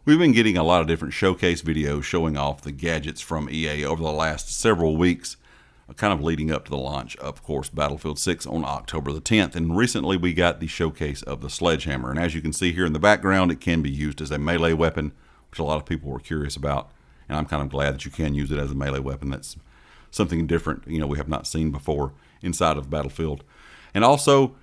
We've been getting a lot of different showcase videos showing off the gadgets from EA over the last several weeks, kind of leading up to the launch of course, Battlefield 6 on October the 10th. And recently we got the showcase of the Sledgehammer. And as you can see here in the background, it can be used as a melee weapon, which a lot of people were curious about. And I'm kind of glad that you can use it as a melee weapon. That's something different, we have not seen before inside of Battlefield. And also,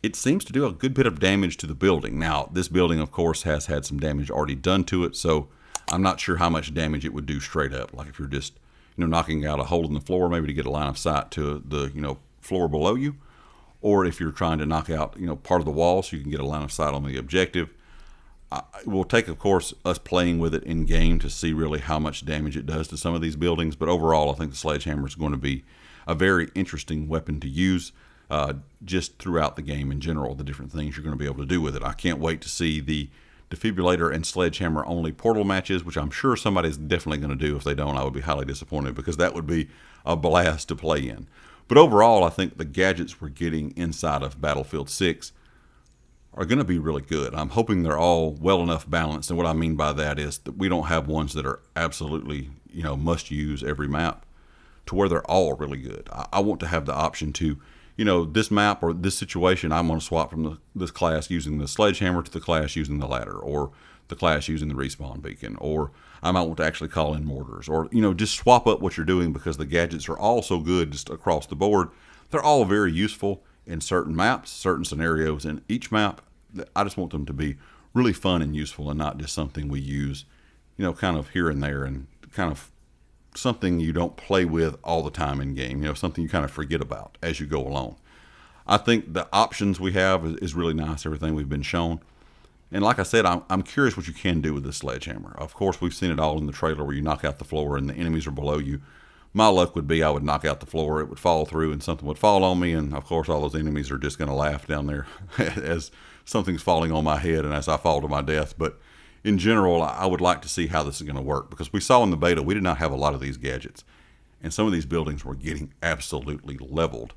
it seems to do a good bit of damage to the building. Now, this building, of course, has had some damage already done to it, so I'm not sure how much damage it would do straight up. Like if you're just, knocking out a hole in the floor, maybe to get a line of sight to the, floor below you, or if you're trying to knock out, part of the wall so you can get a line of sight on the objective. It will take, of course, us playing with it in game to see really how much damage it does to some of these buildings. But overall, I think the Sledgehammer is going to be a very interesting weapon to use. Just throughout the game in general, the different things you're going to be able to do with it. I can't wait to see the defibrillator and Sledgehammer only portal matches, which I'm sure somebody's definitely going to do. If they don't, I would be highly disappointed, because that would be a blast to play in. But overall, I think the gadgets we're getting inside of Battlefield 6 are going to be really good. I'm hoping they're all well enough balanced, and what I mean by that is that we don't have ones that are absolutely must use every map, to where they're all really good. I want to have the option to this map or this situation, I'm going to swap from this class using the Sledgehammer to the class using the ladder, or the class using the respawn beacon, or I might want to actually call in mortars, or, just swap up what you're doing, because the gadgets are all so good just across the board. They're all very useful in certain maps, certain scenarios, and each map, I just want them to be really fun and useful, and not just something we use, kind of here and there, and kind of something you don't play with all the time in game, something you kind of forget about as you go along. I think the options we have is really nice, everything we've been shown. And like I said, I'm curious what you can do with this Sledgehammer. Of course, we've seen it all in the trailer where you knock out the floor and the enemies are below you. My luck would be I would knock out the floor, it would fall through, and something would fall on me, and of course all those enemies are just going to laugh down there as something's falling on my head and as I fall to my death. But in general, I would like to see how this is going to work, because we saw in the beta we did not have a lot of these gadgets, and some of these buildings were getting absolutely leveled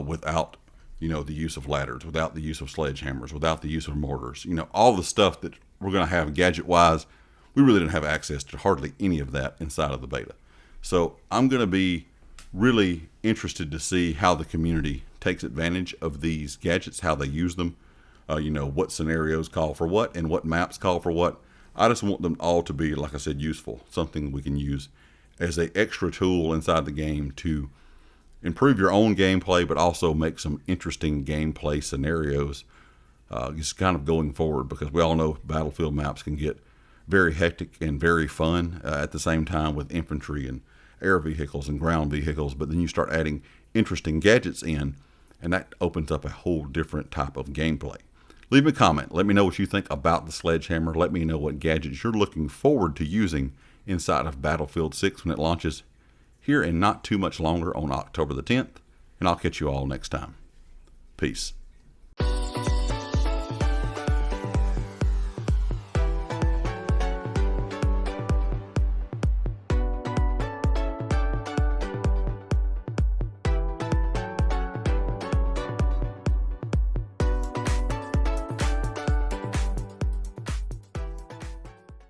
without the use of ladders, without the use of sledgehammers, without the use of mortars. All the stuff that we're going to have gadget wise, we really didn't have access to hardly any of that inside of the beta. So I'm going to be really interested to see how the community takes advantage of these gadgets, how they use them. What scenarios call for what and what maps call for what. I just want them all to be, like I said, useful, something we can use as an extra tool inside the game to improve your own gameplay, but also make some interesting gameplay scenarios just kind of going forward, because we all know Battlefield maps can get very hectic and very fun at the same time, with infantry and air vehicles and ground vehicles. But then you start adding interesting gadgets in, and that opens up a whole different type of gameplay. Leave me a comment. Let me know what you think about the Sledgehammer. Let me know what gadgets you're looking forward to using inside of Battlefield 6 when it launches here in not too much longer on October the 10th. And I'll catch you all next time. Peace.